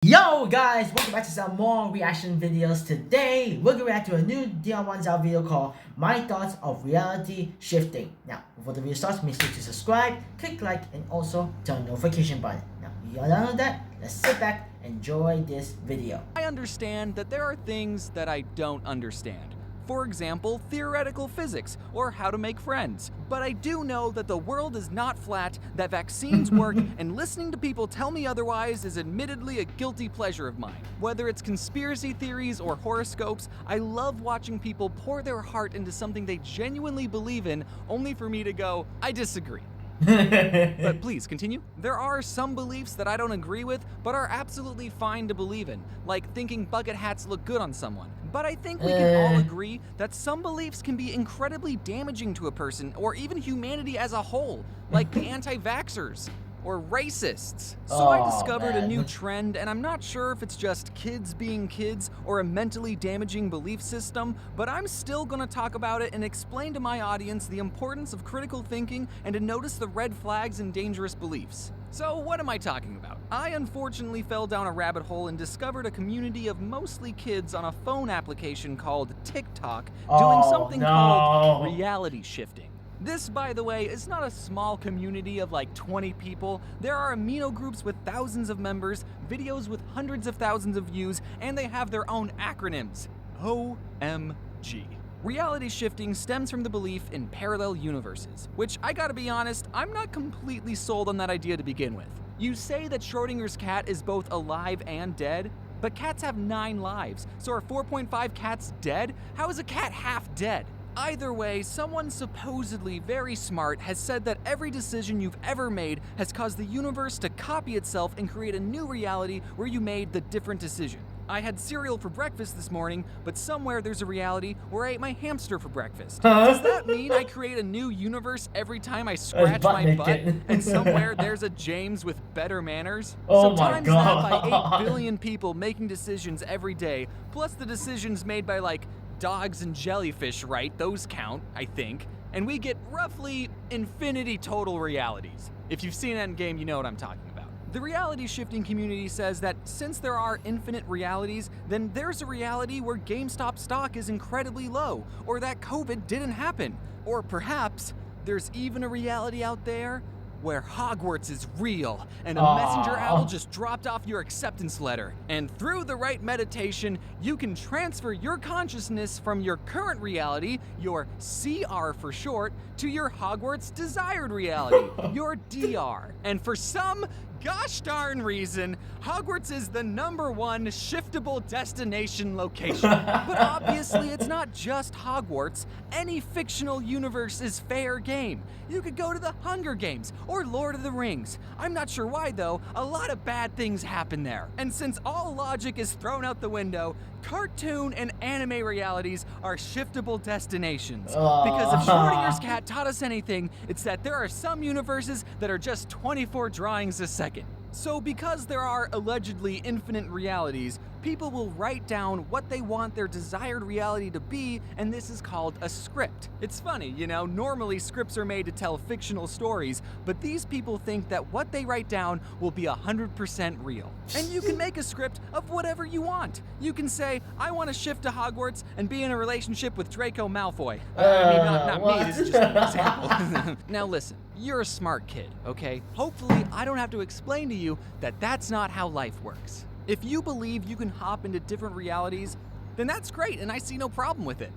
Yo guys, welcome back to some more reaction videos. Today, we're going to react to a new TheOdd1sOut video called My Thoughts of Reality Shifting. Now, before the video starts, make sure to subscribe, click like, and also turn the notification button. Now, you all know that, let's sit back, enjoy this video. I understand that there are things that I don't understand. For example, theoretical physics, or how to make friends. But I do know that the world is not flat, that vaccines work, and listening to people tell me otherwise is admittedly a guilty pleasure of mine. Whether it's conspiracy theories or horoscopes, I love watching people pour their heart into something they genuinely believe in, only for me to go, I disagree. But please, continue. There are some beliefs that I don't agree with, but are absolutely fine to believe in, like thinking bucket hats look good on someone. But I think we can all agree that some beliefs can be incredibly damaging to a person, or even humanity as a whole, like the anti-vaxxers or racists. So I discovered a new trend, and I'm not sure if it's just kids being kids or a mentally damaging belief system, but I'm still gonna talk about it and explain to my audience the importance of critical thinking and to notice the red flags and dangerous beliefs. So what am I talking about? I unfortunately fell down a rabbit hole and discovered a community of mostly kids on a phone application called TikTok doing something called reality shifting. This, by the way, is not a small community of like 20 people. There are amino groups with thousands of members, videos with hundreds of thousands of views, and they have their own acronyms. OMG. Reality shifting stems from the belief in parallel universes, which I gotta be honest, I'm not completely sold on that idea to begin with. You say that Schrodinger's cat is both alive and dead, but cats have 9 lives, so are 4.5 cats dead? How is a cat half dead? Either way, someone supposedly very smart has said that every decision you've ever made has caused the universe to copy itself and create a new reality where you made the different decision. I had cereal for breakfast this morning, but somewhere there's a reality where I ate my hamster for breakfast. Does that mean I create a new universe every time I scratch my butt? And somewhere there's a James with better manners? Oh so my times God. that by 8 billion people making decisions every day, plus the decisions made by like dogs and jellyfish, right? Those count, I think. And we get roughly infinity total realities. If you've seen Endgame, you know what I'm talking about. The reality shifting community says that since there are infinite realities, then there's a reality where GameStop stock is incredibly low, or that COVID didn't happen. Or perhaps there's even a reality out there where Hogwarts is real, and a messenger owl just dropped off your acceptance letter. And through the right meditation, you can transfer your consciousness from your current reality, your CR for short, to your Hogwarts desired reality, your DR. And for some gosh darn reason, Hogwarts is the #1 shiftable destination location. But obviously, it's not just Hogwarts. Any fictional universe is fair game. You could go to the Hunger Games or Lord of the Rings. I'm not sure why though, a lot of bad things happen there. And since all logic is thrown out the window, cartoon and anime realities are shiftable destinations. Because if Schrodinger's cat taught us anything, it's that there are some universes that are just 24 drawings a second. So because there are allegedly infinite realities, people will write down what they want their desired reality to be, and this is called a script. It's funny, you know, normally scripts are made to tell fictional stories, but these people think that what they write down will be 100% real. And you can make a script of whatever you want. You can say, I want to shift to Hogwarts and be in a relationship with Draco Malfoy. I mean, not me, this is just an example. Now listen, you're a smart kid, okay? Hopefully I don't have to explain to you that that's not how life works. If you believe you can hop into different realities, then that's great and I see no problem with it.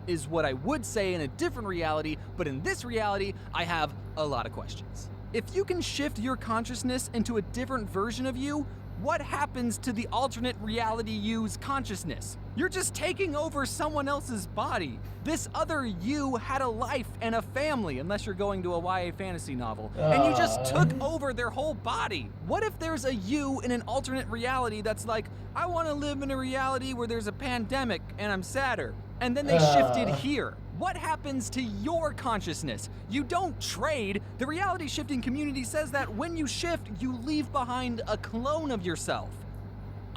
Is what I would say in a different reality, but in this reality, I have a lot of questions. If you can shift your consciousness into a different version of you, what happens to the alternate reality you's consciousness? You're just taking over someone else's body. This other you had a life and a family, unless you're going to a YA fantasy novel, and you just took over their whole body. What if there's a you in an alternate reality that's like, I want to live in a reality where there's a pandemic and I'm sadder, and then they shifted here? What happens to your consciousness? You don't trade. The reality shifting community says that when you shift, you leave behind a clone of yourself.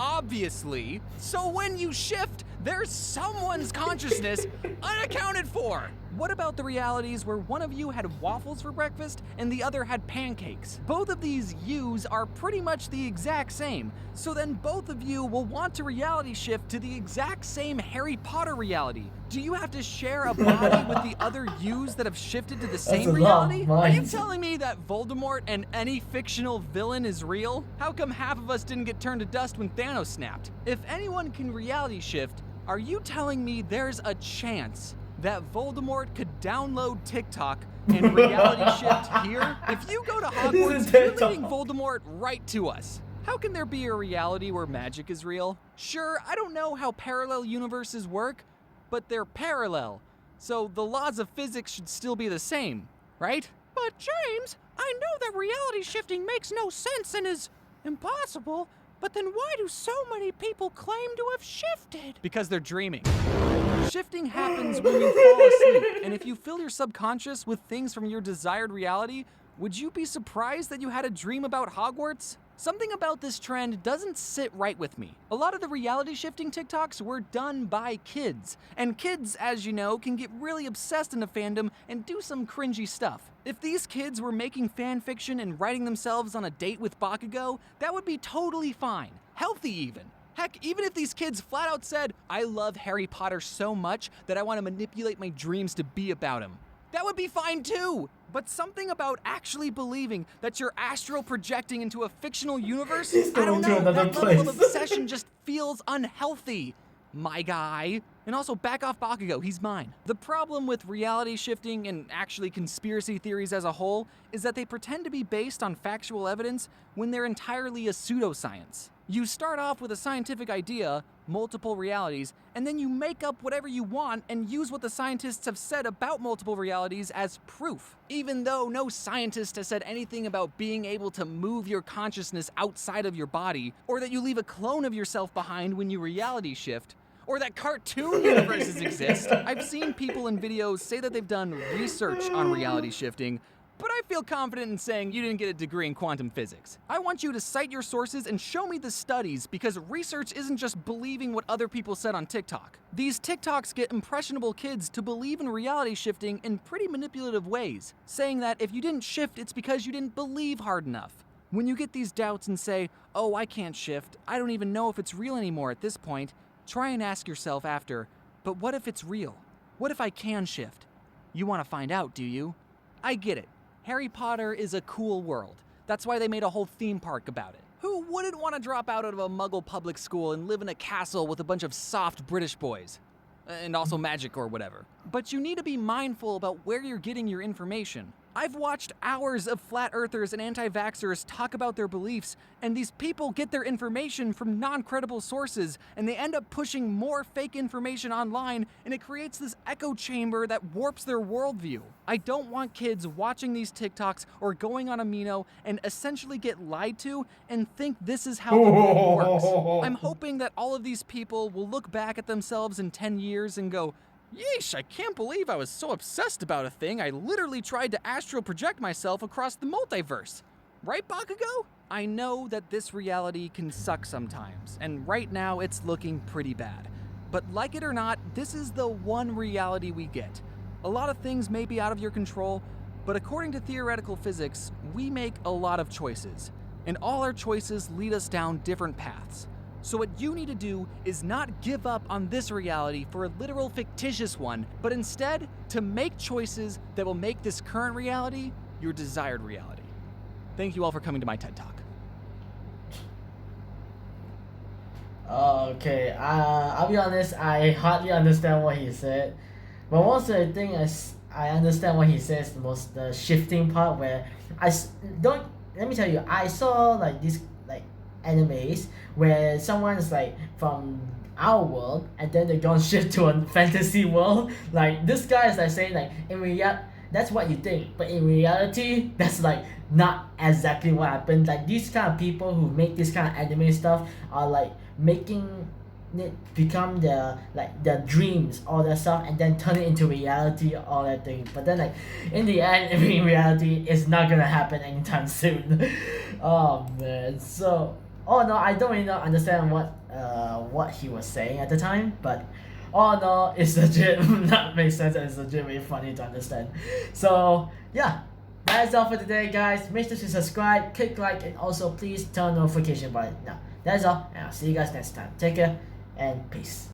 Obviously. So when you shift, there's someone's consciousness unaccounted for. What about the realities where one of you had waffles for breakfast and the other had pancakes? Both of these yous are pretty much the exact same, so then both of you will want to reality shift to the exact same Harry Potter reality. Do you have to share a body with the other yous that have shifted to the same reality? Are you telling me that Voldemort and any fictional villain is real? How come half of us didn't get turned to dust when Thanos snapped? If anyone can reality shift, are you telling me there's a chance that Voldemort could download TikTok and reality shift here? If you go to Hogwarts, you're leading Voldemort right to us. How can there be a reality where magic is real? Sure, I don't know how parallel universes work, but they're parallel, so the laws of physics should still be the same, right? But James, I know that reality shifting makes no sense and is impossible, but then why do so many people claim to have shifted? Because they're dreaming. Shifting happens when you fall asleep, and if you fill your subconscious with things from your desired reality, would you be surprised that you had a dream about Hogwarts? Something about this trend doesn't sit right with me. A lot of the reality shifting TikToks were done by kids, and kids, as you know, can get really obsessed in the fandom and do some cringy stuff. If these kids were making fan fiction and writing themselves on a date with Bakugo, that would be totally fine. Healthy even. Heck, even if these kids flat out said, I love Harry Potter so much that I want to manipulate my dreams to be about him, that would be fine too. But something about actually believing that you're astral projecting into a fictional universe, I don't know, that level of obsession just feels unhealthy, my guy. And also, back off Bakugo, he's mine. The problem with reality shifting and actually conspiracy theories as a whole is that they pretend to be based on factual evidence when they're entirely a pseudoscience. You start off with a scientific idea, multiple realities, and then you make up whatever you want and use what the scientists have said about multiple realities as proof. Even though no scientist has said anything about being able to move your consciousness outside of your body, or that you leave a clone of yourself behind when you reality shift, or that cartoon universes exist. I've seen people in videos say that they've done research on reality shifting, but I feel confident in saying you didn't get a degree in quantum physics. I want you to cite your sources and show me the studies, because research isn't just believing what other people said on TikTok. These TikToks get impressionable kids to believe in reality shifting in pretty manipulative ways, saying that if you didn't shift, it's because you didn't believe hard enough. When you get these doubts and say, oh, I can't shift, I don't even know if it's real anymore at this point, try and ask yourself after, but what if it's real? What if I can shift? You want to find out, do you? I get it. Harry Potter is a cool world. That's why they made a whole theme park about it. Who wouldn't want to drop out of a Muggle public school and live in a castle with a bunch of soft British boys? And also magic or whatever. But you need to be mindful about where you're getting your information. I've watched hours of flat earthers and anti-vaxxers talk about their beliefs, and these people get their information from non-credible sources, and they end up pushing more fake information online, and it creates this echo chamber that warps their worldview. I don't want kids watching these TikToks or going on Amino and essentially get lied to and think this is how the world works. I'm hoping that all of these people will look back at themselves in 10 years and go, yeesh, I can't believe I was so obsessed about a thing, I literally tried to astral project myself across the multiverse. Right, Bakugo? I know that this reality can suck sometimes, and right now it's looking pretty bad. But like it or not, this is the one reality we get. A lot of things may be out of your control, but according to theoretical physics, we make a lot of choices, and all our choices lead us down different paths. So what you need to do is not give up on this reality for a literal fictitious one, but instead to make choices that will make this current reality your desired reality. Thank you all for coming to my TED Talk. Okay, I'll be honest, I hardly understand what he said. But most of the thing I understand what he says, the shifting part where let me tell you, I saw like this like animes where someone's like from our world and then they're gonna shift to a fantasy world. Like this guy is like saying like that's what you think, but in reality that's like not exactly what happened. Like these kind of people who make this kind of anime stuff are like making it become their dreams, all that stuff, and then turn it into reality, all that thing. But then like in the end, in reality, it's not gonna happen anytime soon. Oh man. So no, I don't really understand what he was saying at the time, but oh no, it's legit. That makes sense and it's legitimately funny to understand. So yeah, that's all for today, guys. Make sure to subscribe, click like, and also please turn on notification button. Now, that's all, and I'll see you guys next time. Take care and peace.